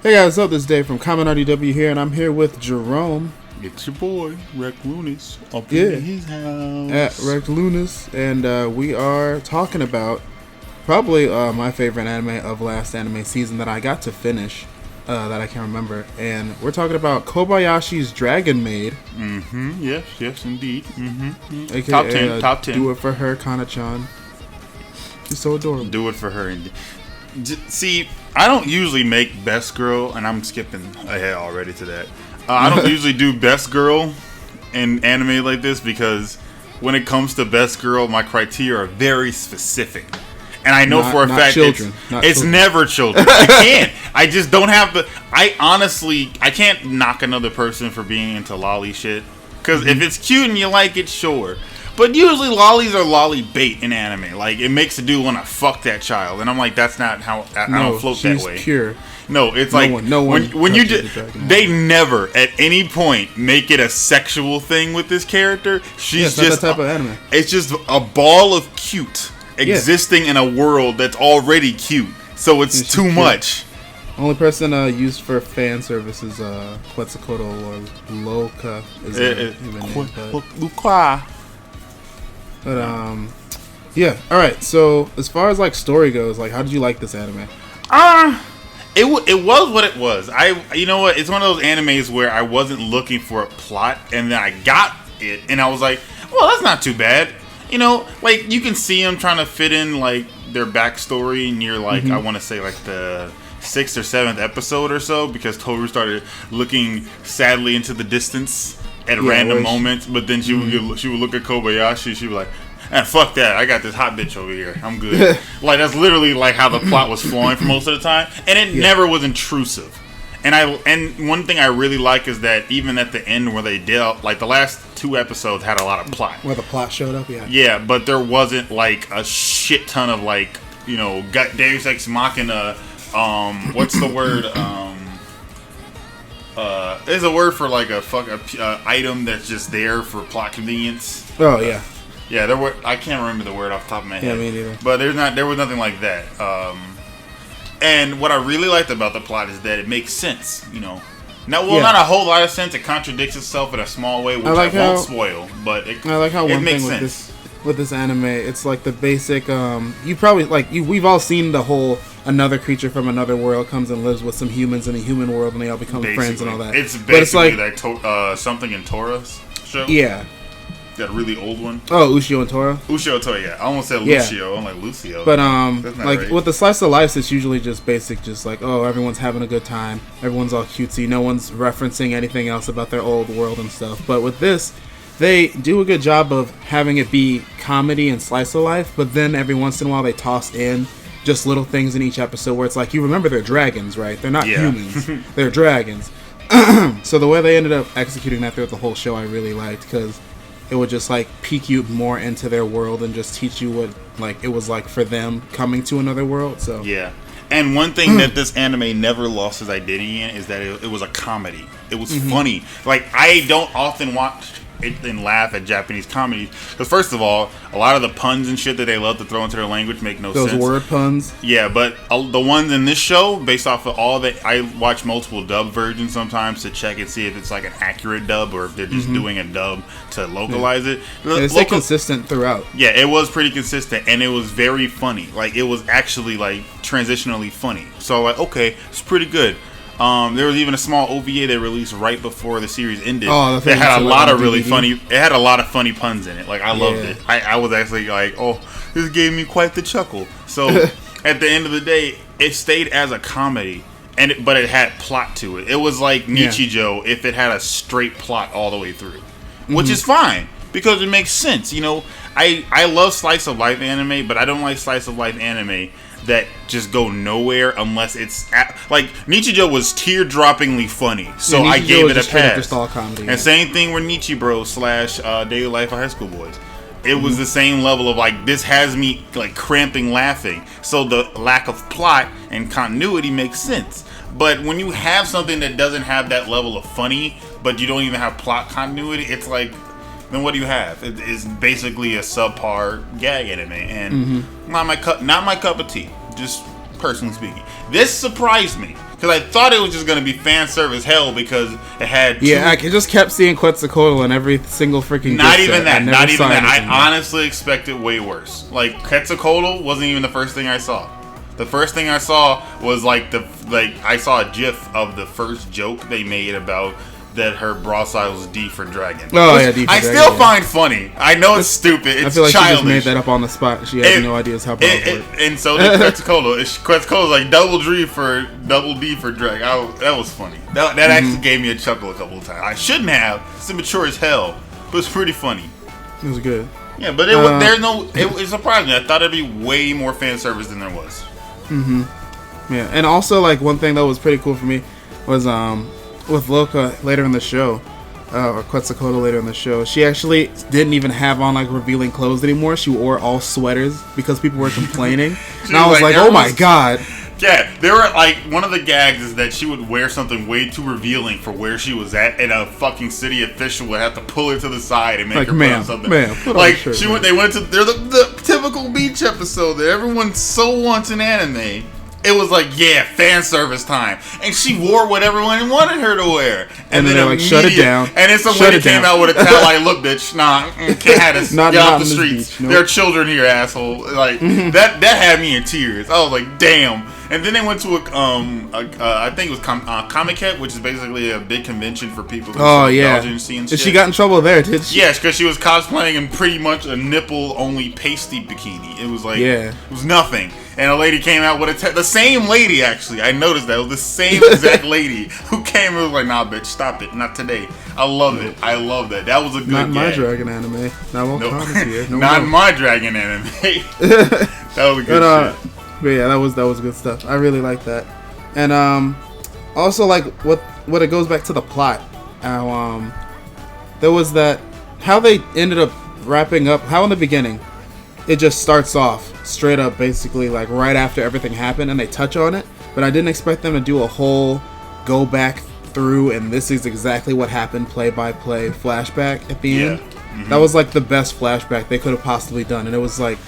Hey guys, what's up? This is Dave from ConMenRDW here, and I'm here with Jerome. It's your boy, RektLunas, up in his house. At RektLunas, and we are talking about probably my favorite anime of last anime season that I got to finish, that I can't remember. And we're talking about Kobayashi's Dragon Maid. Mm-hmm, yes, indeed. Mm-hmm. AKA, top 10. Do it for her, Kana-chan. She's so adorable. Do it for her. See, I don't usually make best girl, and I'm skipping ahead already to that. I don't usually do best girl in anime like this because when it comes to best girl, my criteria are very specific. And I know for a fact it's never children. I can't. I just don't have the... I can't knock another person for being into lolly shit. Because if it's cute and you like it, sure. But usually lollies are lolly bait in anime. Like, it makes a dude want to fuck that child. And I'm like, that's not how... I don't float that way. She's pure. No, it's when you they never at any point make it a sexual thing with this character. She's just that type of anime. It's just a ball of cute existing in a world that's already cute. So it's too much. Only person used for fan service is Quetzalcoatl or Loka. Luca. But yeah. All right. So as far as like story goes, like how did you like this anime? It was what it was. You know what? It's one of those animes where I wasn't looking for a plot, and then I got it, and I was like, well, that's not too bad. You know, like, you can see them trying to fit in, like, their backstory near, like, I want to say, like, the 6th or 7th episode or so, because Toru started looking sadly into the distance at random moments, but then she would look at Kobayashi, she'd be like, fuck that, I got this hot bitch over here, I'm good. Like, that's literally, like, how the plot was flowing for most of the time, and it never was intrusive. And one thing I really like is that even at the end where they dealt, like, the last 2 episodes had a lot of plot. Where the plot showed up, Yeah, but there wasn't, like, a shit ton of, like, you know, Deus Ex Machina, what's the word, there's a word for, like, a item that's just there for plot convenience. Oh, yeah. Yeah, I can't remember the word off the top of my head. Yeah, me neither. But there was nothing like that. And what I really liked about the plot is that it makes sense, you know. Not a whole lot of sense. It contradicts itself in a small way, which I won't spoil. But I like how one thing with this anime, it's like the basic. You probably we've all seen the whole another creature from another world comes and lives with some humans in a human world, and they all become friends and all that. It's basically like something in Tora's show. Yeah. That really old one. Oh, Ushio and Tora. Ushio and Tora, yeah. I almost said Lucio. I'm like Lucio. But like with the slice of life, it's usually just basic, just like, oh, everyone's having a good time, everyone's all cutesy, no one's referencing anything else about their old world and stuff. But with this, they do a good job of having it be comedy and slice of life, but then every once in a while they toss in just little things in each episode where it's like, you remember they're dragons, right? They're not humans, they're dragons. So the way they ended up executing that throughout the whole show, I really liked, because it would just like peek you more into their world and just teach you what like it was like for them coming to another world. So yeah, and one thing that this anime never lost its identity in is that it was a comedy. It was funny. Like, I don't often watch it and laugh at Japanese comedies because, first of all, a lot of the puns and shit that they love to throw into their language make no sense. Those word puns. Yeah, but the ones in this show, based off of all that, I watch multiple dub versions sometimes to check and see if it's like an accurate dub or if they're just doing a dub to localize it. It's like consistent throughout. Yeah, it was pretty consistent, and it was very funny. Like, it was actually like transitionally funny. So like, okay, it's pretty good. There was even a small OVA they released right before the series ended. Oh, that had a lot of really funny. It had a lot of funny puns in it. Like, I loved it. I was actually like, oh, this gave me quite the chuckle. So at the end of the day, it stayed as a comedy, but it had plot to it. It was like Nichijou if it had a straight plot all the way through, which is fine because it makes sense. You know, I love slice of life anime, but I don't like slice of life anime that just go nowhere unless it's like Nichijou was tear-droppingly funny, so I gave it a pass. Just all comedy, and same thing with Nichibro / Daily Life of High School Boys. It was the same level of like, this has me like cramping laughing. So the lack of plot and continuity makes sense. But when you have something that doesn't have that level of funny, but you don't even have plot continuity, it's like, then what do you have? It is basically a subpar gag anime, and not my cup of tea. Just personally speaking, this surprised me Because I thought it was just going to be fan service hell because it had I just kept seeing Quetzalcoatl in every single freaking Not gift even set. that. Not even that. I Anything honestly expected way worse. Like, Quetzalcoatl wasn't even the first thing I saw. The first thing I saw was I saw a GIF of the first joke they made about that her broadside was D for dragon. Oh yeah, D for I dragon, still find funny. I know it's stupid. It's I feel like childish. she just made that up on the spot. She has no idea how powerful it. And so did Quetzalcoatl. Quetzalcoatl was like double D for dragon. That was funny. That actually gave me a chuckle a couple of times. I shouldn't have. It's immature as hell, but it's pretty funny. It was good. Yeah, but it surprised me. I thought it'd be way more fan service than there was. Yeah, and also like one thing that was pretty cool for me was with Loka later in the show, or Quetzalcoatl later in the show, she actually didn't even have on like revealing clothes anymore. She wore all sweaters because people were complaining, and I was like, oh my god. Yeah, there were like one of the gags is that she would wear something way too revealing for where she was at, and a fucking city official would have to pull her to the side and make her put on something. Put like on a shirt, she went, they went to the typical beach episode that everyone so wants in anime. It was like, yeah, fan service time, and she wore what everyone wanted her to wear. And then they're like, shut it down. And then some lady came out with a towel like, look, bitch, can't have this. Get off the streets. Beach, nope. There are children here, asshole. Like that had me in tears. I was like, damn. And then they went to I think it was Comic-Con, which is basically a big convention for people who indulge in seeing shit. She got in trouble there, did she? Yes, because she was cosplaying in pretty much a nipple-only pasty bikini. It was like, it was nothing. And a lady came out with the same lady, actually. I noticed that. It was the same exact lady who came and was like, nah, bitch, stop it. Not today. I love it. I love that. That was a good Not my gag. dragon anime. Not my dragon anime. That was a good shit. But yeah, that was good stuff. I really like that. And also like what it goes back to the plot. How there was that how they ended up wrapping up how in the beginning it just starts off straight up basically like right after everything happened and they touch on it, but I didn't expect them to do a whole go back through and this is exactly what happened play by play flashback at the end. Mm-hmm. That was like the best flashback they could have possibly done, and it was like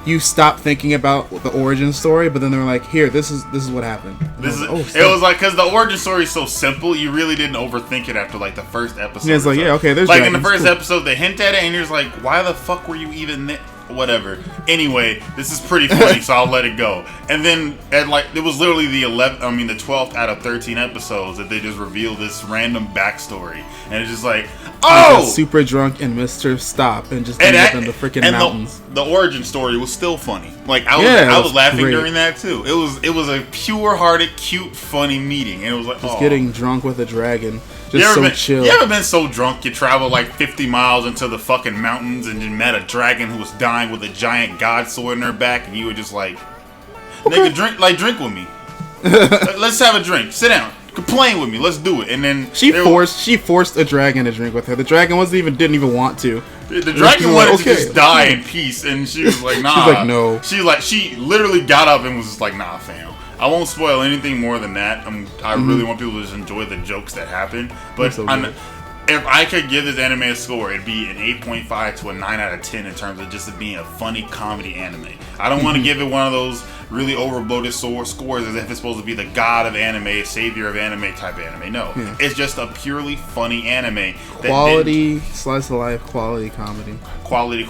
you stop thinking about the origin story, but then they were like, "Here, this is what happened." It was like because the origin story is so simple, you really didn't overthink it after like the first episode. Yeah, it's like, yeah, okay, there's like dragons. In the first episode, they hint at it, and you're just like, "Why the fuck were you even there?" Whatever. Anyway, this is pretty funny, so I'll let it go. And then, it was literally the 12th out of 13 episodes that they just revealed this random backstory, and it's just like, oh, super drunk and Mr. Stop and just ended up in the freaking mountains. The origin story was still funny. Like I was laughing during that too. It was a pure-hearted, cute, funny meeting, and it was like just getting drunk with a dragon. Chill. You ever been so drunk you travel like 50 miles into the fucking mountains and you met a dragon who was dying with a giant god sword in her back, and you were just like, nigga, drink with me. Let's have a drink. Sit down. Complain with me. Let's do it. And then she forced a dragon to drink with her. The dragon didn't even want to. The dragon wanted to just die in peace, and she was like, nah. She's like, no. She literally got up and was just like, nah, fam. I won't spoil anything more than that. I really want people to just enjoy the jokes that happen. But if I could give this anime a score, it'd be an 8.5 to a 9 out of 10 in terms of just it being a funny comedy anime. I don't want to give it one of those really overbloated scores as if it's supposed to be the god of anime, savior of anime type anime. No, it's just a purely funny anime. Quality slice of life, quality comedy. Quality.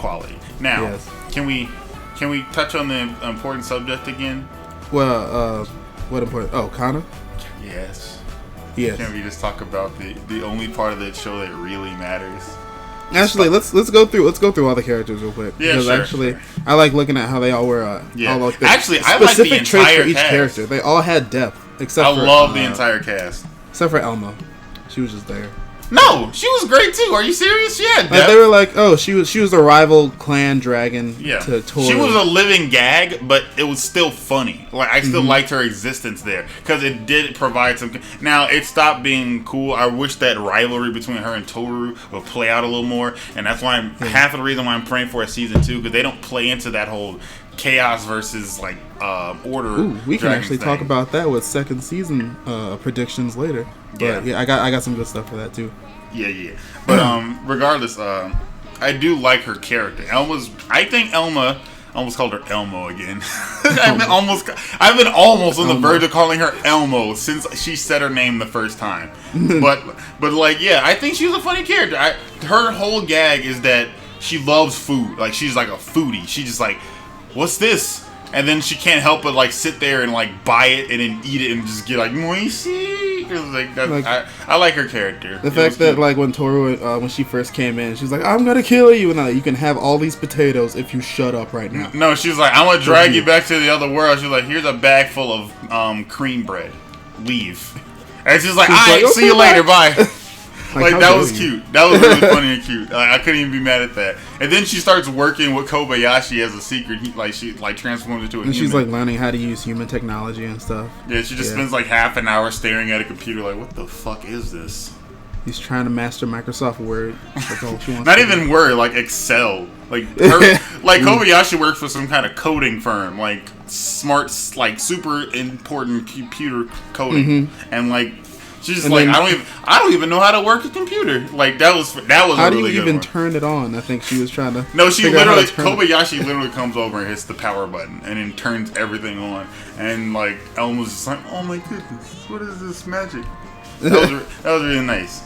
Now, can we touch on the important subject again? Well, what important? Oh, Kana? Yes. Can we just talk about the only part of the show that really matters? Actually, let's go through all the characters real quick. Yeah, because I like looking at how they all were. All like actually, I like the entire traits for each cast. character. They all had depth, except I love the entire cast, except for Elma. She was just there. No, she was great too. Are you serious? Yeah, they were like, oh, she was a rival clan dragon. Yeah, to Tori. She was a living gag, but it was still funny. Like I still liked her existence there because it did provide some. Now it stopped being cool. I wish that rivalry between her and Toru would play out a little more, and that's why half of the reason why I'm praying for a season 2 because they don't play into that whole chaos versus like order. Ooh, we can actually talk about that with second season predictions later. But I got some good stuff for that too. Yeah. But regardless, I do like her character. I think Elma almost called her Elmo again. I've been almost on the verge of calling her Elmo since she said her name the first time. but like, yeah, I think she was a funny character. Her whole gag is that she loves food. Like, she's like a foodie. She's just like, what's this? And then she can't help but like sit there and like buy it and then eat it and just get like moisty. I like her character. The fact that like when Toru when she first came in, she's like, "I'm gonna kill you," and you can have all these potatoes if you shut up right now. No, she's like, "I'm gonna drag you back to the other world." She's like, "Here's a bag full of cream bread. Leave." And she's like, "All right, see you later. Bye." Like that was cute. That was really funny and cute. I couldn't even be mad at that. And then she starts working with Kobayashi as a secret. She transforms into a human. She's like learning how to use human technology and stuff. Yeah, she just spends like half an hour staring at a computer like, what the fuck is this? He's trying to master Microsoft Word. That's all she wants. Not even Word, like Excel. Like Kobayashi works for some kind of coding firm, like smart, like super important computer coding, and like. She's just like, I don't even know how to work a computer. Like that was how a really do you good even one. turn it on? I think she was trying to. No, Kobayashi literally comes over and hits the power button and then turns everything on. And like Elmo's just like, oh my goodness, what is this magic? That was really nice.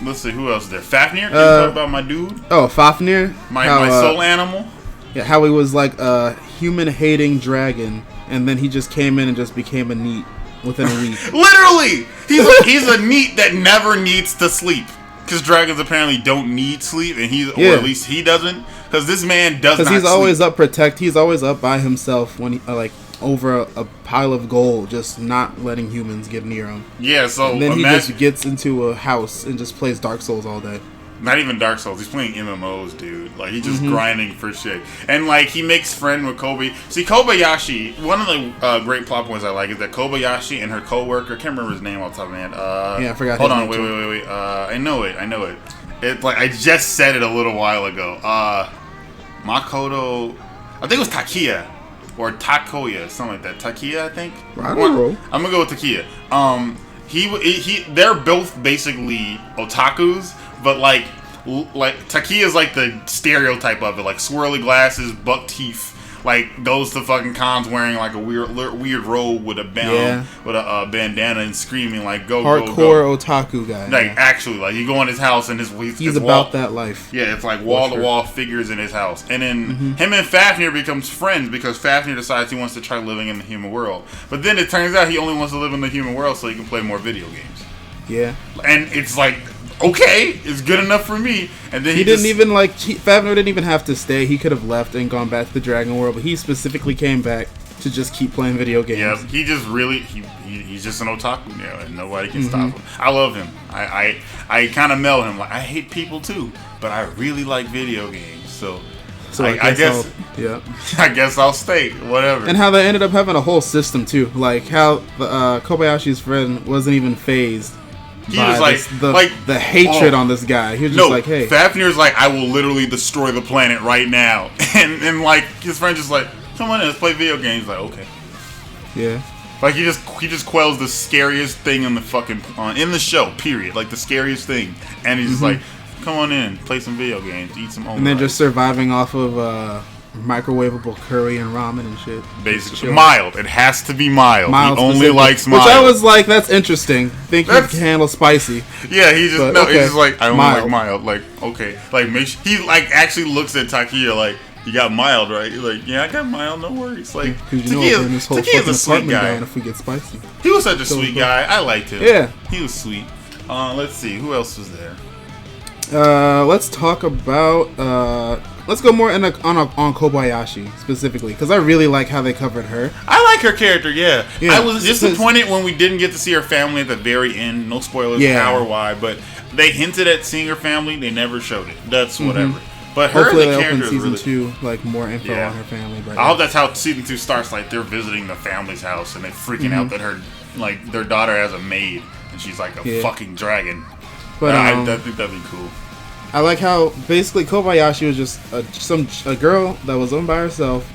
Let's see, who else is there? Fafnir? Can you talk about my dude? Oh, Fafnir, my soul animal. Yeah, how he was like a human-hating dragon, and then he just came in and just became a neat. Within a week. Literally! He's a neat that never needs to sleep. Because dragons apparently don't need sleep, and or at least he doesn't. Because this man does not sleep. Because he's always up he's always up by himself when he, like, over a pile of gold, just not letting humans get near him. Yeah, so and then he just gets into a house and just plays Dark Souls all day. Not even Dark Souls. He's playing MMOs, dude. Like, he's just grinding for shit. And, like, he makes friend with Kobe. See, Kobayashi, one of the great plot points I like is that Kobayashi and her co-worker, I can't remember his name off the top of my head. Yeah, I forgot Hold on, wait. I know it. It's like, I just said it a little while ago. Makoto, I think it was Takiya. Or Takoya, something like that. Takiya, I think? I don't know. I'm gonna go with Takiya. They're both basically otakus, but like Takiya is like the stereotype of it, like swirly glasses, buck teeth, like goes to fucking cons wearing like a weird robe with a bandana and screaming like go hardcore otaku guy. Like actually, like you go in his house and he's about that life. Yeah, it's like wall to wall figures in his house, and then him and Fafnir becomes friends because Fafnir decides he wants to try living in the human world, but then it turns out he only wants to live in the human world so he can play more video games. Yeah, and it's like. Okay, it's good enough for me. And then Fafnir didn't even have to stay. He could have left and gone back to the Dragon World, but he specifically came back to just keep playing video games. Yeah, he just really he's just an otaku now, and nobody can stop him. I love him. I kind of meld him. Like I hate people too, but I really like video games. So I guess I guess I'll stay. Whatever. And how they ended up having a whole system too, like how Kobayashi's friend wasn't even phased. He was like the hatred on this guy. He was just like, hey. Fafnir's like, I will literally destroy the planet right now. And like his friend just like, come on in, let's play video games. Like, okay. Yeah. Like he just quells the scariest thing in the fucking in the show, period. Like the scariest thing. And he's just like, come on in, play some video games, eat some omelet. And then just surviving off of microwavable curry and ramen and shit. Basically, mild. It has to be mild. He only likes mild. Which I was like, that's interesting. Think he can handle spicy. Yeah, he's just like, I only like mild. Like, okay, like he like actually looks at Takiya like, you got mild, right? He's like, yeah, I got mild. No worries. Like, Takiya's a sweet guy. If we get spicy, he was such a sweet guy. I liked him. Yeah, he was sweet. Let's see, who else was there? Let's talk about let's go more on Kobayashi specifically because I really like how they covered her. I like her character. Yeah. I was disappointed when we didn't get to see her family at the very end. No spoilers, how or why, but they hinted at seeing her family. They never showed it. That's whatever. But hopefully they open season 2 like more info on her family. But I hope that's how season 2 starts. Like they're visiting the family's house and they're freaking out that their daughter has a maid and she's like a fucking dragon. But I think that'd be cool. I like how basically Kobayashi was just a girl that was on by herself,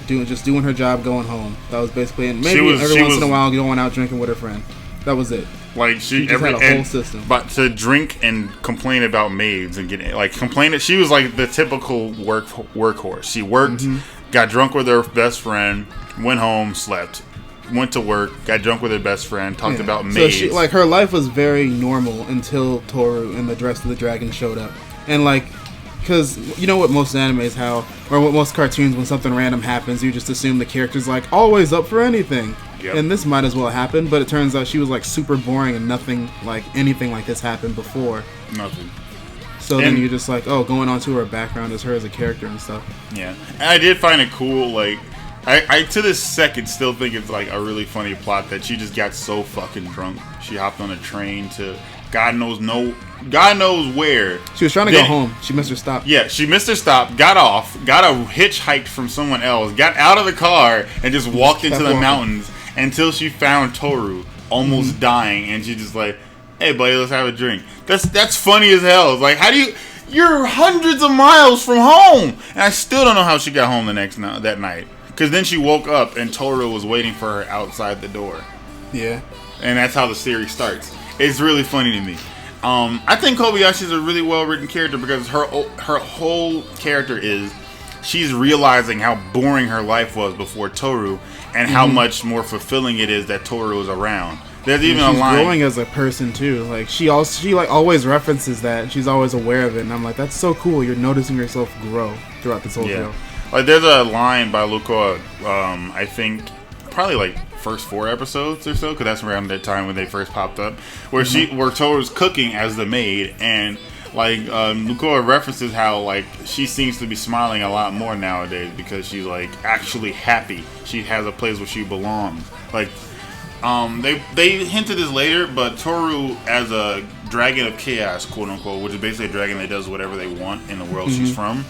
doing her job, going home. That was basically it. Maybe every once in a while going out drinking with her friend. That was it. Like she just had a whole system. But to drink and complain about maids and getting like complaining, she was like the typical workhorse. She worked, got drunk with her best friend, went home, slept, went to work, got drunk with her best friend, talked about Maid. So she, like, her life was very normal until Toru and the Dress of the Dragon showed up. And, like, because you know what most animes or what most cartoons, when something random happens, you just assume the character's, like, always up for anything. Yep. And this might as well happen, but it turns out she was, like, super boring and nothing like anything like this happened before. Nothing. So then you're just like, oh, going on to her background as her as a character and stuff. Yeah. And I did find it cool, like, I to this second still think it's, like, a really funny plot that she just got so fucking drunk. She hopped on a train to God knows where. She was trying to go home. She missed her stop. Yeah, she missed her stop, got off, got a hitchhiked from someone else, got out of the car, and just walked into the mountains until she found Toru almost dying, and she just like, hey buddy, let's have a drink. That's funny as hell. It's like, how do you're hundreds of miles from home, and I still don't know how she got home that night. Because then she woke up and Toru was waiting for her outside the door. Yeah. And that's how the series starts. It's really funny to me. I think Kobayashi is a really well-written character because her whole character is she's realizing how boring her life was before Toru and how much more fulfilling it is that Toru is around. There's even a line. She's growing as a person too. Like she always references that. She's always aware of it, and I'm like, that's so cool. You're noticing yourself grow throughout this whole show. Like there's a line by Lukoa, I think probably like first 4 episodes or so, because that's around that time when they first popped up, where where Toru's cooking as the maid, and like Lukoa references how like she seems to be smiling a lot more nowadays because she's like actually happy. She has a place where she belongs. Like they hinted this later, but Toru as a dragon of chaos, quote unquote, which is basically a dragon that does whatever they want in the world she's from.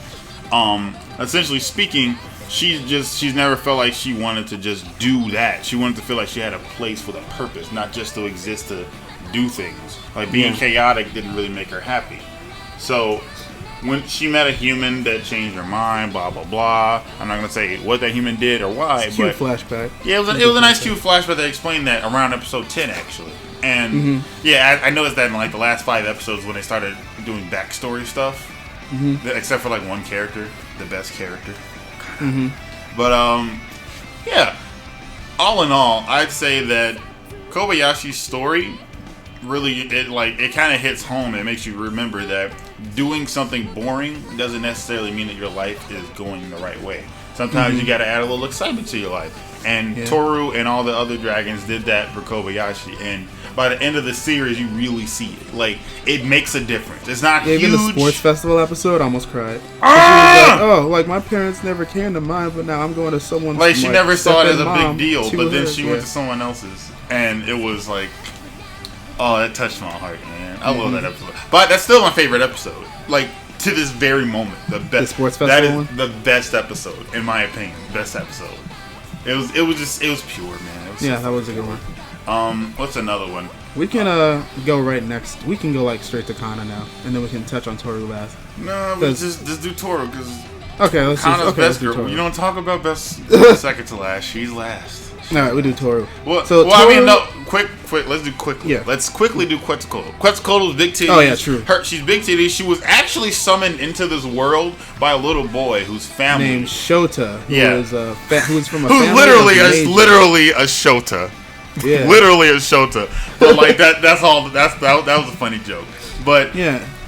Essentially speaking, she's never felt like she wanted to just do that. She wanted to feel like she had a place with a purpose, not just to exist to do things. Like being chaotic didn't really make her happy. So when she met a human that changed her mind, blah blah blah. I'm not gonna say what that human did or why, it's cute flashback. Yeah, it was a nice cute flashback that explained that around episode 10 actually. And I noticed that in like the last 5 episodes when they started doing backstory stuff. Except for like one character, the best character. But all in all, I'd say that Kobayashi's story really it kind of hits home. It makes you remember that doing something boring doesn't necessarily mean that your life is going the right way. Sometimes you got to add a little excitement to your life, and Toru and all the other dragons did that for Kobayashi. And by the end of the series, you really see it. Like, it makes a difference. It's not huge. Even the sports festival episode, I almost cried. Was like, my parents never came to mine, but now I'm going to someone's. Like, she never saw it as a big deal, but then she went to someone else's, and it was like, oh, that touched my heart, man. I love that episode. But that's still my favorite episode. Like, to this very moment, the sports festival that is one? the best episode, in my opinion. Best episode. It was pure, man. That was a good one. What's another one? We can go right next. We can go like straight to Kana now, and then we can touch on Toru last. No, but just do Toru because Kana's best girl. You don't talk about best second to last. She's last. All right, we do Toru. Well, Toru, I mean, no, quick. Let's do quickly. Yeah. Let's quickly do Quetzalcoatl. Quetzalcoatl's big titties. Oh yeah, true. She's big titties. She was actually summoned into this world by a little boy whose family named Shota. Who's from a who's family literally a Shota. Yeah. Literally a Shota. But like that was a funny joke. But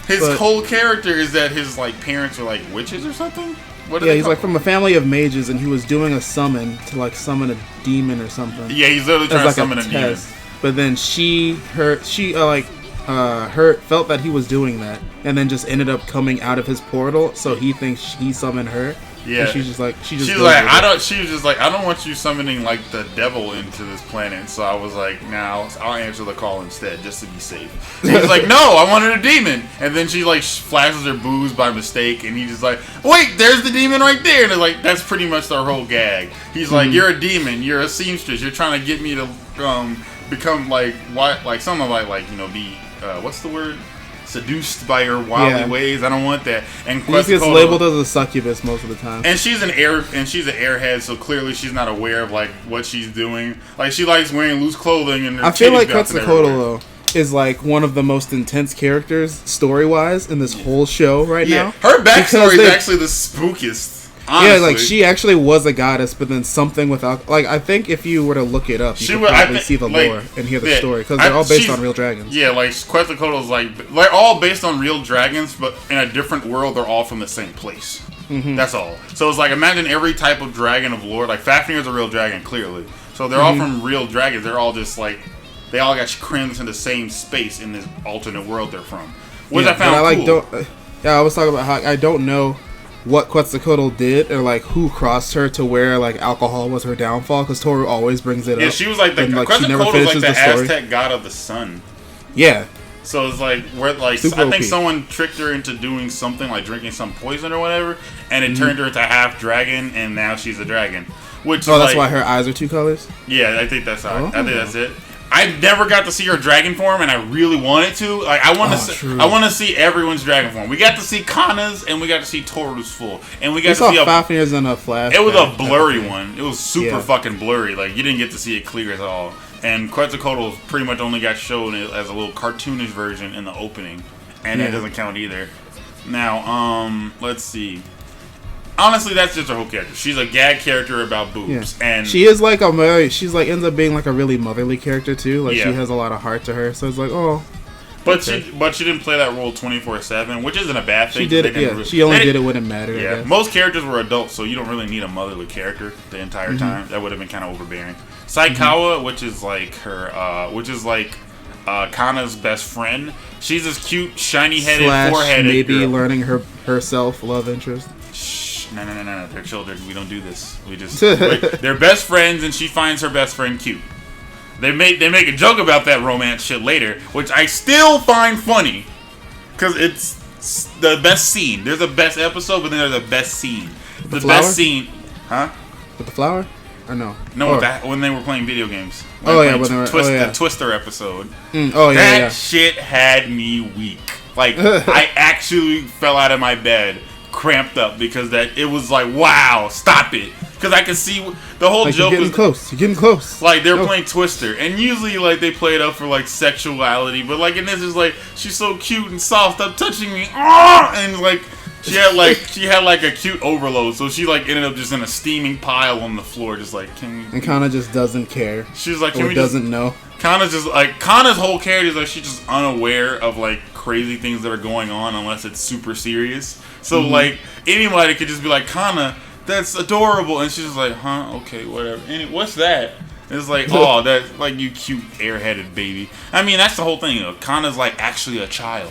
his whole character is that his like parents are like witches or something. He's like from a family of mages, and he was doing a summon to like summon a demon or something. Yeah, he's literally trying to summon a demon. But then she felt that he was doing that, and then just ended up coming out of his portal. So he thinks he summoned her. Yeah, and she's just like She was just like, I don't want you summoning like the devil into this planet. So I was like, I'll answer the call instead, just to be safe. And he's like, no, I wanted a demon. And then she like flashes her boobs by mistake, and he's just like, wait, there's the demon right there. And it's like, that's pretty much their whole gag. He's like, you're a demon, you're a seamstress, you're trying to get me to become like something like be what's the word? Seduced by her wily ways. I don't want that. And he gets labeled as a succubus most of the time. And she's an airhead, so clearly she's not aware of like what she's doing. Like she likes wearing loose clothing, and I feel like Quetzalcoatl though is like one of the most intense characters story wise in this whole show right now. Her backstory is actually the spookiest. Honestly. Yeah, like she actually was a goddess, but then something without, like, I think if you were to look it up, you could probably see the lore and hear the story, because they're all based on real dragons. Yeah, like Quetzalcoatl's like they're all based on real dragons, but in a different world. They're all from the same place. Mm-hmm. That's all. So it's like imagine every type of dragon of lore. Like Fafnir's a real dragon, clearly. So they're all from real dragons. They're all just like they all got crammed into the same space in this alternate world they're from. Which I found cool. I was talking about how I don't know what Quetzalcoatl did or like who crossed her to where like alcohol was her downfall, because Toru always brings it up. Yeah, she was like Quetzalcoatl was like the Aztec god of the sun. Yeah. So it's like I think someone tricked her into doing something like drinking some poison or whatever, and it turned her into half dragon, and now she's a dragon. Which that's why her eyes are two colors. Yeah, I think that's how. I think that's it. I never got to see her dragon form, and I really wanted to. Like, I want to see everyone's dragon form. We got to see Kana's, and we got to see Toru's full, and we got to see Fafnir's in a flash. It was a blurry one. It was super fucking blurry. Like, you didn't get to see it clear at all. And Quetzalcoatl pretty much only got shown as a little cartoonish version in the opening, and that doesn't count either. Now, let's see. Honestly, that's just her whole character. She's a gag character about boobs, and she is like she's like ends up being like a really motherly character too. Like she has a lot of heart to her, so it's like But she didn't play that role 24/7, which isn't a bad thing. She did it. She only did it when it mattered. Yeah, most characters were adults, so you don't really need a motherly character the entire time. That would have been kind of overbearing. Saikawa, which is like her, Kana's best friend. She's this cute, shiny-headed, foreheaded maybe girl. Learning herself love interest. No. They're children. We don't do this. We just they're best friends, and she finds her best friend cute. They make a joke about that romance shit later, which I still find funny, because it's the best scene. There's a best episode, but then there's a best scene. The best scene, huh? With the flower, or no? No, when they were playing video games. The Twister episode. That shit had me weak. Like I actually fell out of my bed, cramped up, because it was like, wow, stop it. Because I could see the whole joke you're getting close. Like they're playing Twister, and usually like they play it up for like sexuality, but like in this is like she's so cute and soft, stop touching me, and like she had like a cute overload, so she like ended up just in a steaming pile on the floor, just like and Kana just doesn't care. She's like, doesn't know. Kana's just like Kana's whole character is like she's just unaware of like crazy things that are going on unless it's super serious. So like anybody could just be like, Kana, that's adorable, and she's just like, huh, okay, whatever. And what's that? It's like, oh, that's like you cute airheaded baby. I mean, that's the whole thing. Kana's like actually a child,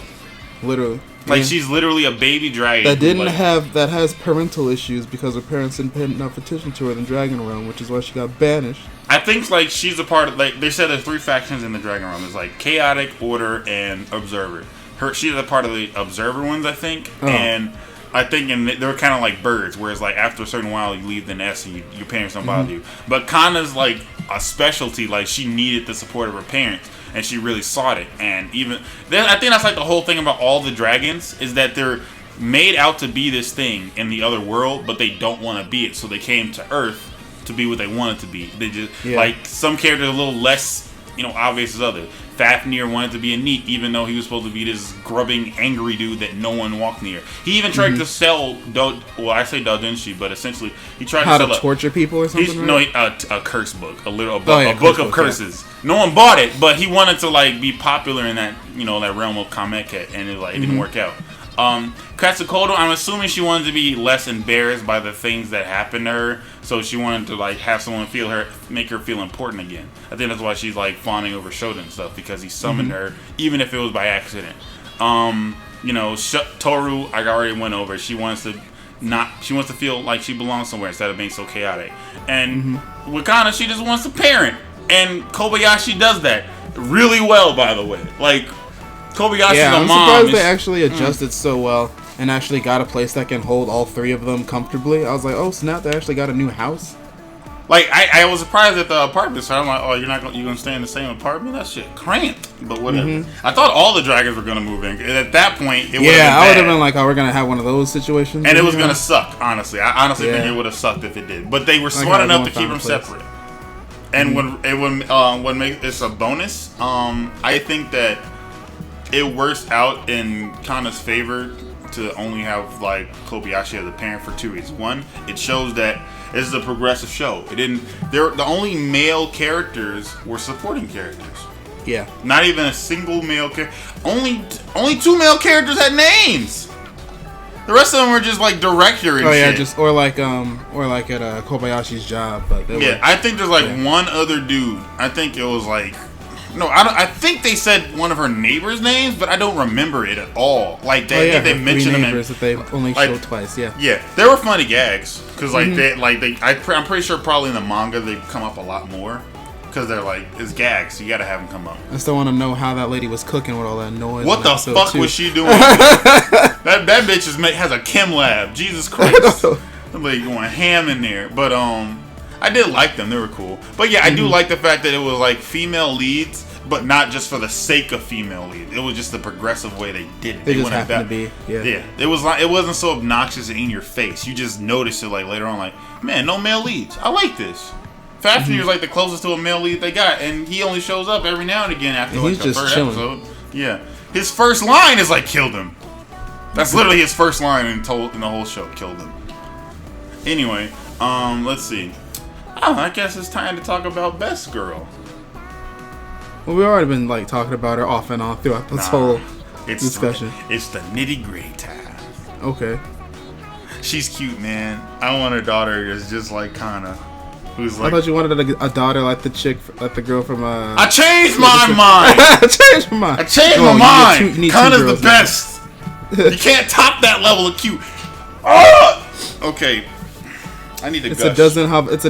literally. Like she's literally a baby dragon that has parental issues because her parents didn't pay enough attention to her in the Dragon Realm, which is why she got banished. I think like she's a part of, like they said there's 3 factions in the Dragon Realm. There's like Chaotic, Order, and Observer. She's a part of the Observer ones, I think, and I think they're kind of like birds, whereas like after a certain while you leave the nest and your parents don't bother you. But Kana's like a specialty, like she needed the support of her parents, and she really sought it. And I think that's like the whole thing about all the dragons, is that they're made out to be this thing in the other world, but they don't want to be it, so they came to Earth to be what they wanted to be. They just like some characters a little less obvious as others. Fafnir wanted to be a Neat, even though he was supposed to be this grubbing, angry dude that no one walked near. He even tried to sell, I say Doujinshi, but essentially he tried to sell torture people or something. A curse book, a book of curses. Yeah. No one bought it, but he wanted to like be popular in that that realm of Kameket, and it didn't work out. Quetzalcoatl, I'm assuming she wanted to be less embarrassed by the things that happened to her, so she wanted to like have someone make her feel important again. I think that's why she's like fawning over Shoda and stuff, because he summoned her, even if it was by accident. Toru, I already went over. She wants to feel like she belongs somewhere instead of being so chaotic. And with Kana, she just wants to parent, and Kobayashi does that really well, by the way. Like, Kobayashi's a mom. I'm surprised they actually adjusted so well and actually got a place that can hold all 3 of them comfortably. I was like, oh snap, they actually got a new house. Like, I was surprised at the apartment, so I'm like, oh, you're gonna stay in the same apartment? That shit cramped. But whatever. I thought all the dragons were gonna move in. And at that point, it would have been I would have been like, oh, we're gonna have one of those situations. And it was gonna suck, honestly. I honestly think it would have sucked if it did. But they were smart enough to keep them separate. And when it's a bonus, I think that it works out in Kana's favor to only have like Kobayashi as a parent for 2 reasons. One, it shows that this is a progressive show. It didn't. The only male characters were supporting characters. Yeah. Not even a single male character. Only 2 male characters had names. The rest of them were just like director and shit. Or like at Kobayashi's job. But I think there's like one other dude. I think it was like. No, I think they said one of her neighbors' names, but I don't remember it at all. Like they mentioned them. That they only showed twice. Yeah. Yeah, they were funny gags because I'm pretty sure probably in the manga they come up a lot more because they're like it's gags. So you gotta have them come up. I still want to know how that lady was cooking with all that noise. What the fuck was she doing? that bitch has a chem lab. Jesus Christ, like going ham in there. But I did like them. They were cool. But yeah, I do like the fact that it was like female leads, but not just for the sake of female leads. It was just the progressive way they did it. They just happened to be. Yeah. It was like it wasn't so obnoxious and in your face. You just noticed it like later on. Like, man, no male leads. I like this. Fafnir's like the closest to a male lead they got, and he only shows up every now and again after like the first episode. Yeah, his first line is like killed him. That's literally his first line in the whole show. Killed him. Anyway, let's see. I guess it's time to talk about Best Girl. Well, we've already been like talking about her off and on throughout this whole discussion. It's the nitty gritty time. Okay. She's cute, man. I want a daughter that's just like Kana. Who's like, I thought you wanted a daughter like the girl from I changed my mind. I changed my mind. Kana's the best. You can't top that level of cute. Okay. I need to gush. It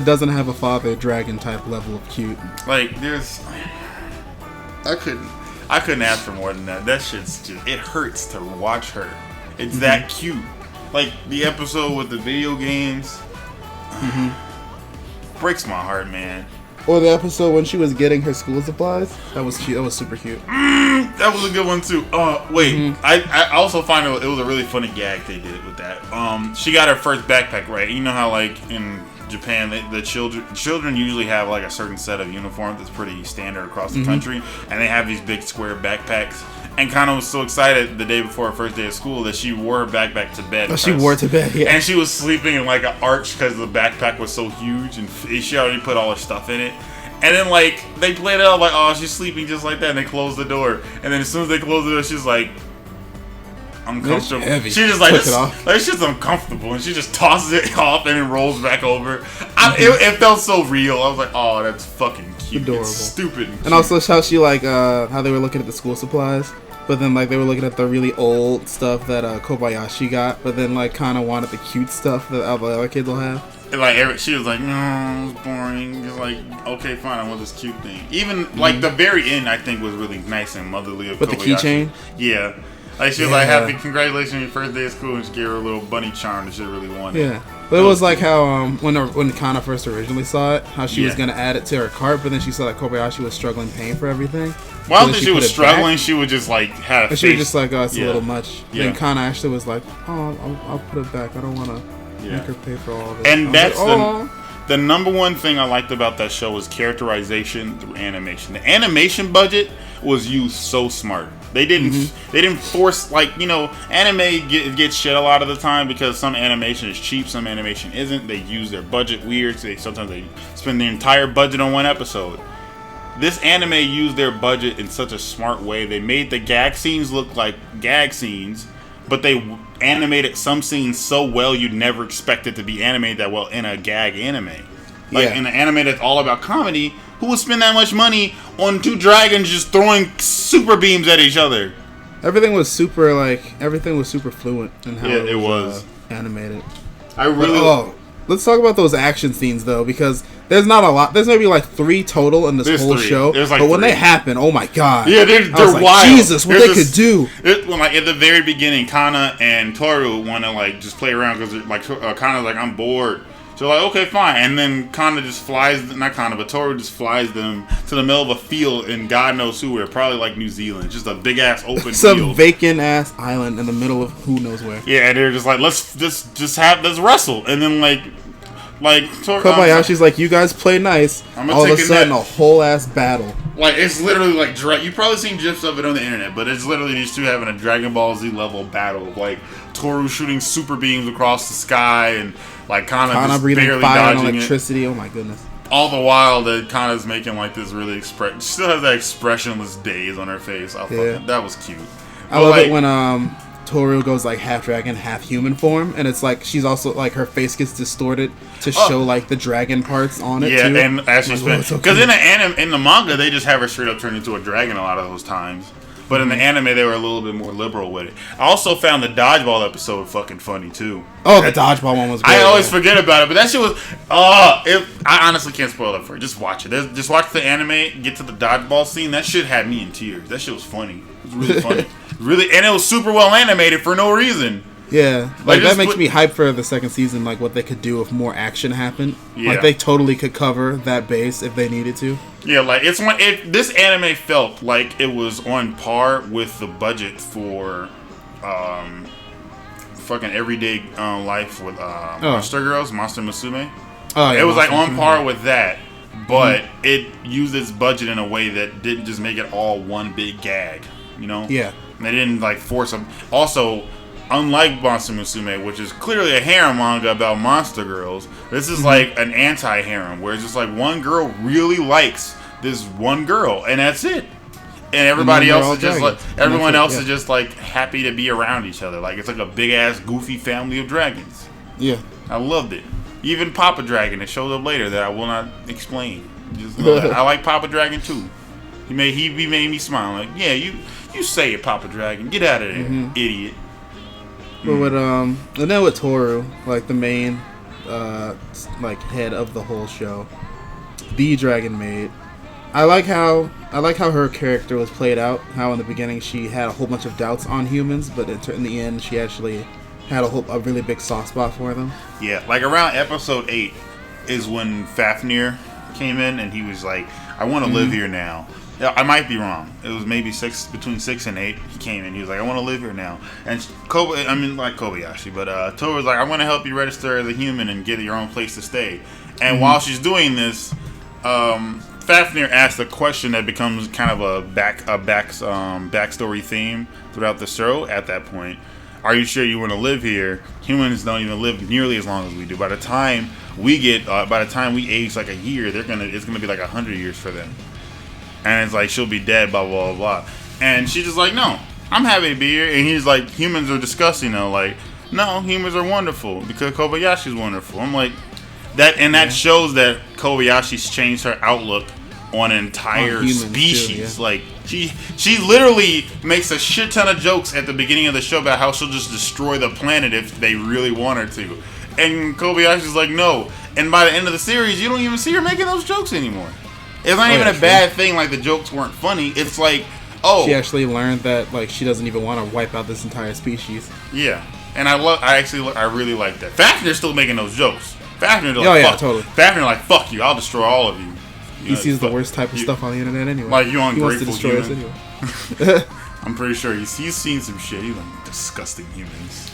doesn't have a father dragon type level of cute. Like I couldn't ask for more than that. That shit's just, it hurts to watch her. It's that cute. Like the episode with the video games breaks my heart, man. Or the episode when she was getting her school supplies. That was cute. That was super cute. That was a good one too. Wait. I also find it was a really funny gag they did with that. She got her first backpack, right? You know how like in Japan, the children usually have like a certain set of uniforms that's pretty standard across the country, and they have these big square backpacks. And Kana was so excited the day before her first day of school that she wore her backpack to bed. Oh, she wore it to bed, yeah. And she was sleeping in like an arch because the backpack was so huge, and she already put all her stuff in it. And then like they played it out like, oh, she's sleeping just like that, and they closed the door. And then as soon as they closed the door, she's like, uncomfortable. She just like it's just uncomfortable, and she just tosses it off and then rolls back over. It felt so real. I was like, oh, that's fucking cute. Adorable. It's stupid. And also how she like how they were looking at the school supplies, but then like they were looking at the really old stuff that Kobayashi got, but then like kind of wanted the cute stuff that all the other kids will have. And like she was like, no, it's boring. It's like, okay, fine, I want this cute thing. Even like the very end, I think was really nice and motherly of with Kobayashi. The keychain. Yeah. Like she was like, happy congratulations on your first day of school, and she gave her a little bunny charm that she really wanted. Yeah. But it was like how when Kana first originally saw it, how she was gonna add it to her cart, but then she saw that Kobayashi was struggling paying for everything. Well, I don't think she was struggling. She would just like have. She was just like, oh, it's a little much. Yeah. Then Kana actually was like, oh, I'll put it back. I don't want to make her pay for all of it. And that's the number one thing I liked about that show was characterization through animation. The animation budget was used so smart. They didn't force, like, you know, anime gets shit a lot of the time because some animation is cheap, some animation isn't. They use their budget weird. So sometimes they spend their entire budget on one episode. This anime used their budget in such a smart way. They made the gag scenes look like gag scenes, but they animated some scenes so well you'd never expect it to be animated that well in a gag anime. Like in an anime that's all about comedy, who would spend that much money on two dragons just throwing super beams at each other? Everything was super fluent in how it was animated. Let's talk about those action scenes though, because there's not a lot. There's maybe like 3 total in this whole show. Like but when they happen, oh my god! Yeah, they're wild. Jesus, what they could do! Like at the very beginning, Kana and Toru want to like just play around because like Kana's like, I'm bored. So like, okay, fine. And then Toru just flies them to the middle of a field in God knows who, probably like New Zealand, just a big ass open field. Some vacant ass island in the middle of who knows where. Yeah, and they're just like, let's wrestle. And then like Kobayashi's like, you guys play nice. All of a sudden, a whole ass battle. Like, it's literally like you've probably seen gifs of it on the internet, but it's literally these two having a Dragon Ball Z level battle of like Toru shooting super beams across the sky and like Kana just breathing barely fire and dodging electricity. it. Oh my goodness! All the while that Kana's making like this really she still has that expressionless daze on her face. That was cute. I love it when Toru goes like half dragon, half human form, and it's like she's also like her face gets distorted to show like the dragon parts on it. Yeah, too. and as she's because in the manga they just have her straight up turn into a dragon a lot of those times. But in the anime, they were a little bit more liberal with it. I also found the dodgeball episode fucking funny too. Oh, the dodgeball one was great. I always forget about it, but that shit was. I honestly can't spoil it for you. Just watch it. Just watch the anime. Get to the dodgeball scene. That shit had me in tears. That shit was funny. It was really funny. Really, and it was super well animated for no reason. Yeah, like that makes me hyped for the second season. Like what they could do if more action happened. Yeah. Like they totally could cover that base if they needed to. Yeah, like this anime felt like it was on par with the budget for fucking Everyday Life with Monster Girls, Monster Musume. Oh yeah, it was like on par with that, but it used its budget in a way that didn't just make it all one big gag. You know? Yeah. And they didn't like force them. Also, unlike Monster Musume, which is clearly a harem manga about monster girls, this is like an anti-harem, where it's just like one girl really likes this one girl, and that's it. And everybody else is just like everyone else is just like happy to be around each other. Like it's like a big ass goofy family of dragons. Yeah, I loved it. Even Papa Dragon, it showed up later that I will not explain. Just know that. I like Papa Dragon too. He made me smile. Like, yeah, you say it, Papa Dragon. Get out of there, idiot. But with and then with Toru, like the main like head of the whole show, the Dragon Maid. I like how her character was played out. How in the beginning she had a whole bunch of doubts on humans, but in the end she actually had a really big soft spot for them. Yeah, like around episode 8 is when Fafnir came in and he was like, "I want to live here now." Yeah, I might be wrong. It was maybe between 6 and 8. He came in. He was like, "I want to live here now." And like Kobayashi, but Toru was like, "I want to help you register as a human and get your own place to stay." And while she's doing this, Fafnir asked a question that becomes kind of a backstory theme throughout the show. At that point, are you sure you want to live here? Humans don't even live nearly as long as we do. By the time we age like a year, it's gonna be like 100 years for them. And it's like, she'll be dead, blah, blah, blah, blah. And she's just like, "No, I'm happy to be here." And he's like, "Humans are disgusting, though." Like, "No, humans are wonderful because Kobayashi's wonderful." I'm like, that shows that Kobayashi's changed her outlook on an entire species. Too, yeah. Like, she literally makes a shit ton of jokes at the beginning of the show about how she'll just destroy the planet if they really want her to. And Kobayashi's like, "No." And by the end of the series, you don't even see her making those jokes anymore. It's not even a bad thing, like the jokes weren't funny. It's like, she actually learned that like she doesn't even want to wipe out this entire species. Yeah. And I really like that. Fafnir's still making those jokes. Fafnir's like, totally. Fafnir's like, "Fuck you, I'll destroy all of you." He sees the worst type of stuff on the internet anyway. Like, you ungrateful he wants to destroy human. us anyway. I'm pretty sure he's seen some shit. He's like, disgusting humans.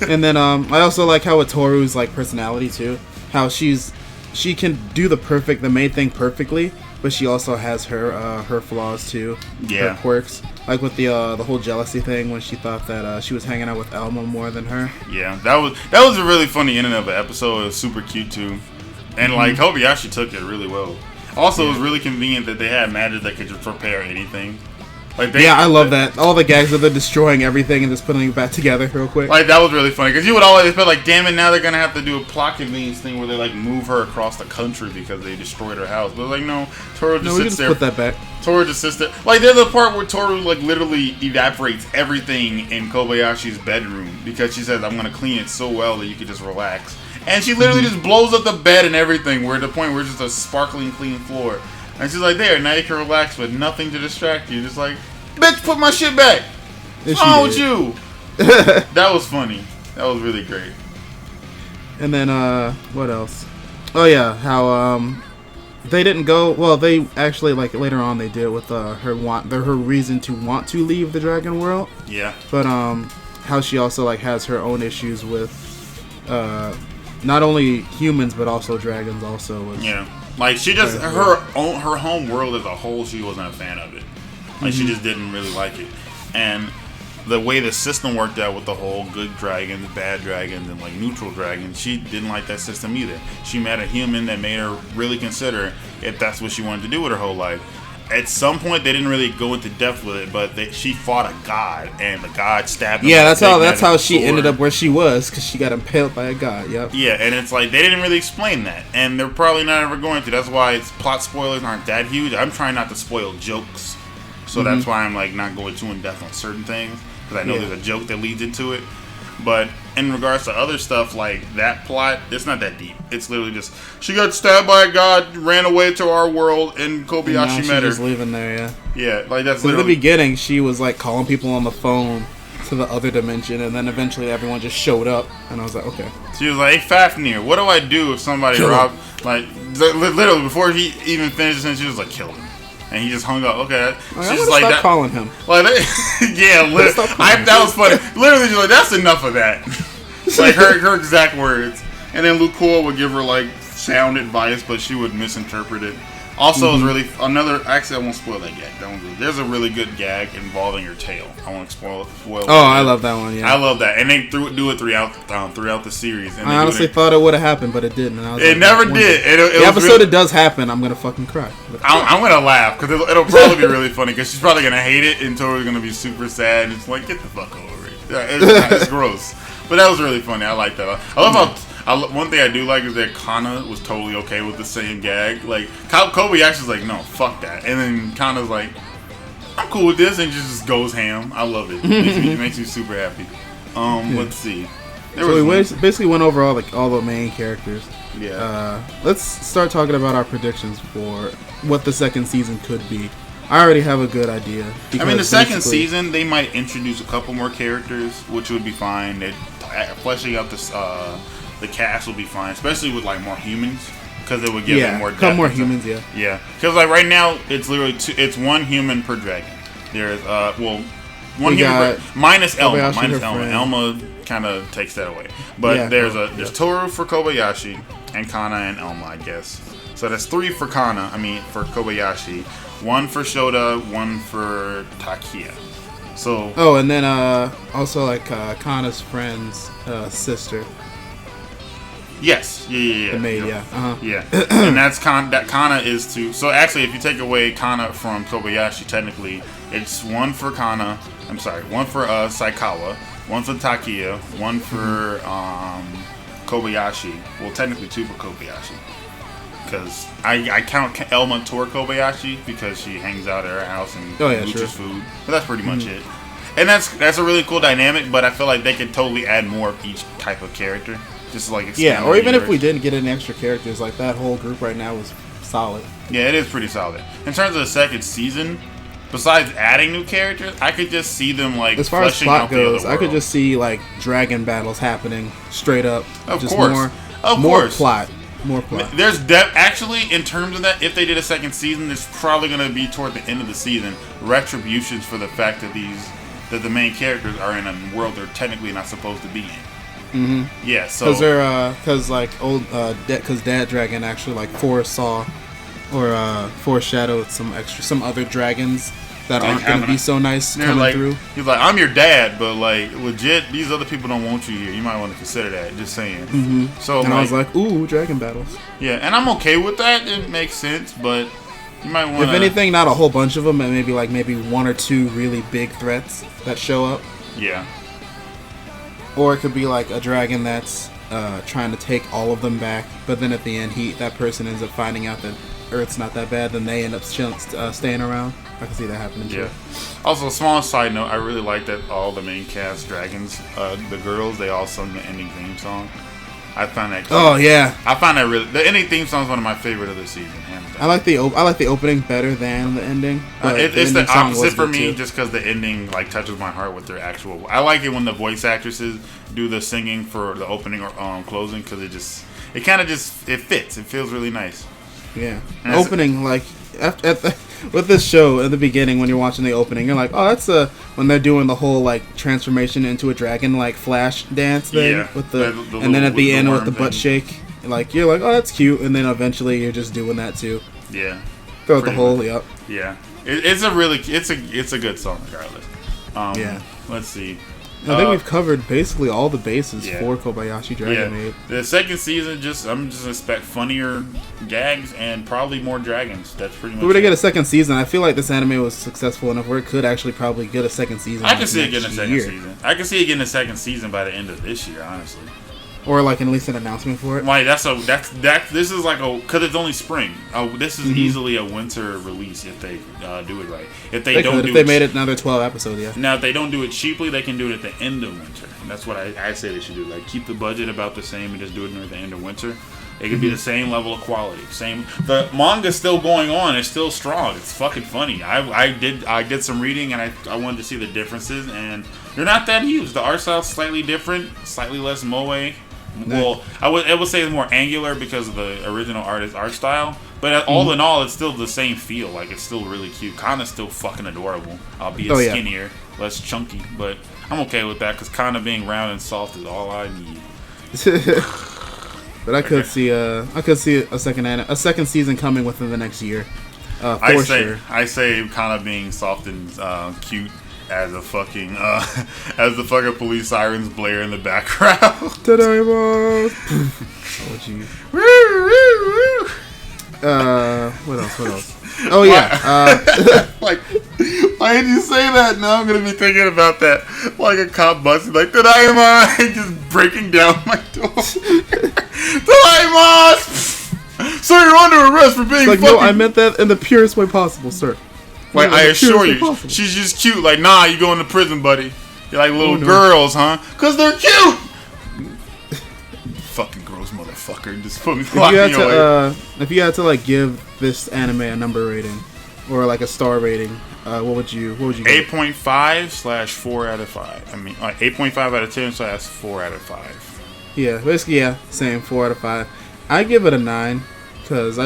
And then I also like how with Toru's like personality too. How she can do the main thing perfectly, but she also has her flaws too. Yeah. Her quirks. Like with the whole jealousy thing when she thought that she was hanging out with Elma more than her. Yeah, that was a really funny ending of an episode. It was super cute too. And like Kobayashi took it really well. Also, it was really convenient that they had magic that could just repair anything. Like I love that. All the gags of them destroying everything and just putting it back together real quick. Like, that was really funny. Because you would always feel like, damn it, now they're going to have to do a plot convenience thing where they, like, move her across the country because they destroyed her house. But, like, no, Toru just sits there. Put that back. Toru just sits there. Like, there's a part where Toru, like, literally evaporates everything in Kobayashi's bedroom because she says, "I'm going to clean it so well that you can just relax." And she literally just blows up the bed and everything. We're at the point where it's just a sparkling clean floor. And she's like, "There, now you can relax with nothing to distract you." Just like, "Bitch, put my shit back. What's wrong with you?" That was funny. That was really great. And then, what else? Oh yeah, how they didn't go. Well, they actually, like, later on they did with her reason to want to leave the dragon world. Yeah. But how she also, like, has her own issues with not only humans but also dragons also. Yeah. Like she just her home world as a whole, she wasn't a fan of it. Like she just didn't really like it, and the way the system worked out with the whole good dragons, bad dragons, and like neutral dragons, she didn't like that system either. She met a human that made her really consider if that's what she wanted to do with her whole life. At some point, they didn't really go into depth with it, but she fought a god, and the god stabbed her. Yeah, that's how she ended up where she was, because she got impaled by a god. Yep. Yeah, and it's like they didn't really explain that, and they're probably not ever going to. That's why plot spoilers aren't that huge. I'm trying not to spoil jokes, so that's why I'm like not going too in depth on certain things, because I know there's a joke that leads into it. But in regards to other stuff like that plot, it's not that deep. It's literally just she got stabbed by a god, ran away to our world, and Kobayashi met her. She's leaving there, yeah. Yeah, like that's so literally. In the beginning, she was like calling people on the phone to the other dimension, and then eventually everyone just showed up, and I was like, okay. She was like, "Hey, Fafnir, what do I do if somebody robbed?" Like literally before he even finished, and she was like, "Kill him." And he just hung up. Okay, she's just like that. Calling him. Like, yeah, that was funny. Literally, she's like, "That's enough of that." Like her exact words. And then Lukoa would give her like sound advice, but she would misinterpret it. Also, it's really Actually, I won't spoil that gag. That one's good. There's a really good gag involving her tail. I won't spoil it. I love that one. Yeah, I love that, and they do it throughout the series. And I honestly thought it would have happened, but it didn't. And I was it never did. The episode it does happen, I'm gonna fucking cry. I'm gonna laugh because it'll probably be really funny because she's probably gonna hate it and Tori's gonna be super sad. And it's like, get the fuck over it. It's gross, but that was really funny. I like that. I love how. One thing I do like is that Kana was totally okay with the same gag. Like, Kobayashi's like, no, fuck that. And then Kana's like, I'm cool with this, and just goes ham. I love it. It makes me super happy. Let's see. So we basically went over all the main characters. Yeah. Let's start talking about our predictions for what the second season could be. I already have a good idea. I mean, the second season, they might introduce a couple more characters, which would be fine. They're fleshing out the cast will be fine, especially with like more humans, because it would give them more depth. More humans, yeah. Because like right now, it's literally it's one human per dragon. There's one human minus Elma. Elma kind of takes that away. But there's Toru for Kobayashi and Kana and Elma, I guess. So that's 3 for Kana. I mean for Kobayashi, 1 for Shota, 1 for Takia. So and then also like Kana's friend's sister. Yes, yeah. The Maid, yeah. And that's Kana is to. So actually, if you take away Kana from Kobayashi, technically it's 1 for Kana. I'm sorry, 1 for Saikawa, 1 for Takia, 1 for Kobayashi. Well, technically 2 for Kobayashi, because I count Elma toward Kobayashi because she hangs out at her house and luches food. But that's pretty much it. And that's a really cool dynamic. But I feel like they could totally add more of each type of character. Just like or even if we didn't get any extra characters, like that whole group right now was solid. Yeah, it is pretty solid. In terms of the second season, besides adding new characters, I could just see them like as far as plot goes, I could just see like dragon battles happening straight up. Of just course, more plot. More plot. There's depth actually in terms of that. If they did a second season, it's probably going to be toward the end of the season. Retributions for the fact that the main characters are in a world they're technically not supposed to be in. Mm-hmm. Yeah, so because Dad Dragon actually like foresaw or foreshadowed some other dragons that aren't going to be so nice coming through. He's like, I'm your dad, but like legit, these other people don't want you here. You might want to consider that. Just saying. Mm-hmm. So I was like, ooh, dragon battles. Yeah, and I'm okay with that. It makes sense, but you might want. If anything, not a whole bunch of them, and maybe 1 or 2 really big threats that show up. Yeah. Or it could be like a dragon that's trying to take all of them back, but then at the end, that person ends up finding out that Earth's not that bad, then they end up staying around. I can see that happening too. Yeah. Also, small side note, I really like that all the main cast dragons, the girls, they all sung the ending theme song. I find that cool. Oh yeah. I find that really the ending theme song is one of my favorite of the season. I like the opening better than the ending. It's the opposite for me, just because the ending like touches my heart with their actual. I like it when the voice actresses do the singing for the opening or closing, because it fits. It feels really nice. Yeah, opening like with this show at the beginning when you're watching the opening, you're like, oh, that's when they're doing the whole like transformation into a dragon like flash dance thing with the and then at the end with the butt shake. like you're like, oh, that's cute, and then eventually you're just doing that too. Yeah. Throughout the whole, yep. Yeah. It's a good song regardless. Yeah. Let's see. I think we've covered basically all the bases for Kobayashi Dragon Maid. The second season, I'm just expect funnier gags and probably more dragons. That's pretty much. If we were to get a second season, I feel like this anime was successful enough where it could actually probably get a second season. I can see it getting a second season. I can see it getting a second season by the end of this year, honestly. Or like at least an announcement for it. Like this is like because it's only spring. This is easily a winter release if they do it right. If they made it another 12 episodes, yeah. Now if they don't do it cheaply, they can do it at the end of winter. And that's what I say they should do. Like keep the budget about the same and just do it near the end of winter. It could be the same level of quality. The manga's still going on. It's still strong. It's fucking funny. I did some reading and I wanted to see the differences and they're not that huge. The art style's slightly different, slightly less moe. Well, I would say it's more angular because of the original artist's art style. But all in all, it's still the same feel. Like, it's still really cute. Kana's still fucking adorable. Albeit skinnier, less chunky. But I'm okay with that because Kana being round and soft is all I need. But I could see a second season coming within the next year. Sure. I say Kana being soft and cute. As the fucking police sirens blare in the background. Oh jeez. What else? Oh yeah. Like, why did you say that? Now I'm gonna be thinking about that. Like a cop busting, like Tadaima, just breaking down my door. Tadaima! Sir, you're under arrest for being like, no, I meant that in the purest way possible, sir. Like, I assure you, she's just cute. Like, nah, you going to prison, buddy. You're like little girls, huh? Because they're cute! Fucking gross motherfucker. Just put me away. If you had to, like, give this anime a number rating, or, like, a star rating, what would you give? 8.5/4 out of 5. I mean, 8.5 out of 10/4 out of 5. Yeah, basically, same, 4 out of 5. I give it a 9. Because I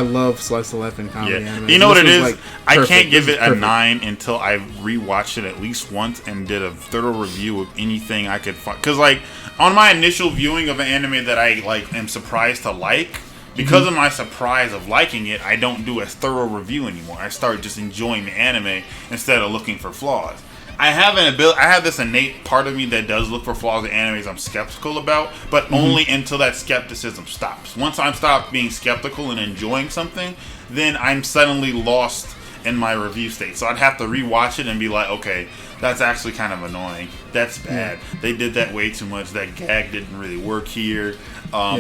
love slice of life and comedy anime. You know what it is? Like, I can't give it a 9 until I rewatched it at least once and did a thorough review of anything I could find. Because like on my initial viewing of an anime that I like am surprised to like, because of my surprise of liking it, I don't do a thorough review anymore. I start just enjoying the anime instead of looking for flaws. I have this innate part of me that does look for flaws in animes I'm skeptical about, but only until that skepticism stops. Once I'm stopped being skeptical and enjoying something, then I'm suddenly lost in my review state. So I'd have to rewatch it and be like, okay, that's actually kind of annoying. That's bad. They did that way too much. That gag didn't really work here.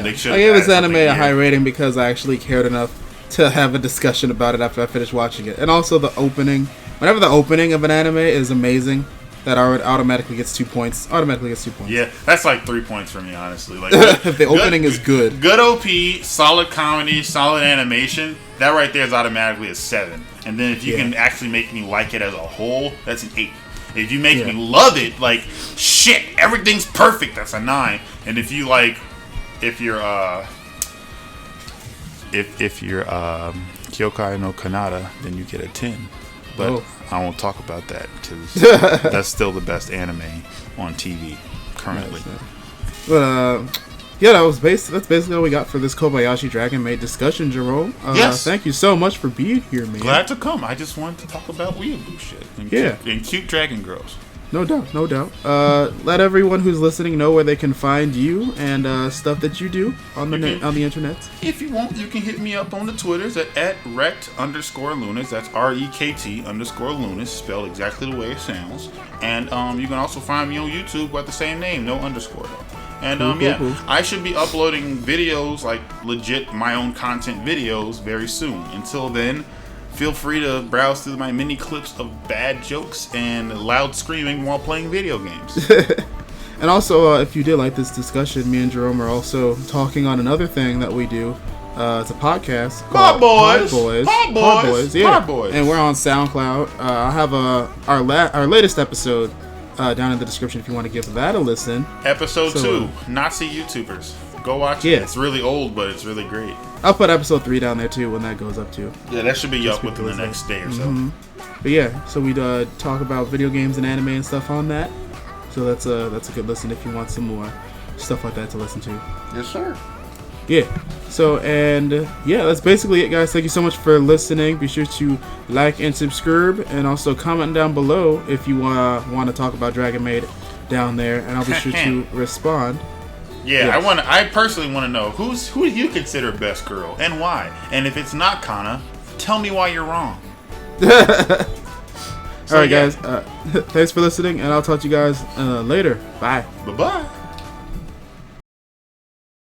They should. I gave this anime a high rating because I actually cared enough to have a discussion about it after I finished watching it, and also the opening. Whenever the opening of an anime is amazing, that automatically gets 2 points. Yeah, that's like 3 points for me, honestly. Like, if the opening is good. Good OP, solid comedy, solid animation, that right there is automatically a 7. And then if you can actually make me like it as a whole, that's an 8. If you make me love it, like, shit, everything's perfect, that's a 9. And if you like, if you're Kyokai no Kanata, then you get a 10. But I won't talk about that because that's still the best anime on TV currently. But that's basically all we got for this Kobayashi Dragon Maid discussion, Jerome. Yes. Thank you so much for being here, man. Glad to come. I just wanted to talk about weeaboo shit and cute dragon girls. No doubt. Let everyone who's listening know where they can find you and stuff that you do on the internet. If you want, you can hit me up on the Twitters at @rekt_lunas. That's REKT_lunas, spelled exactly the way it sounds. And you can also find me on YouTube by the same name, no underscore though. And cool. I should be uploading videos, like legit my own content videos, very soon. Until then, feel free to browse through my mini clips of bad jokes and loud screaming while playing video games. And also, if you did like this discussion, me and Jerome are also talking on another thing that we do. It's a podcast called Pod Boys. And we're on SoundCloud. I'll have our latest episode down in the description if you want to give that a listen. Episode 2, Nazi YouTubers. Go watch it. It's really old, but it's really great. I'll put episode 3 down there too when that goes up too. Yeah, that should be up within the next day or so. But yeah, so we talk about video games and anime and stuff on that. So that's a good listen if you want some more stuff like that to listen to. Yes, sir. Yeah. So, and yeah, that's basically it, guys. Thank you so much for listening. Be sure to like and subscribe, and also comment down below if you want to talk about Dragon Maid down there, and I'll be sure to respond. Yeah, Yes. I personally want to know who do you consider best girl and why? And if it's not Kana, tell me why you're wrong. All right, guys. Thanks for listening, and I'll talk to you guys later. Bye. Bye bye.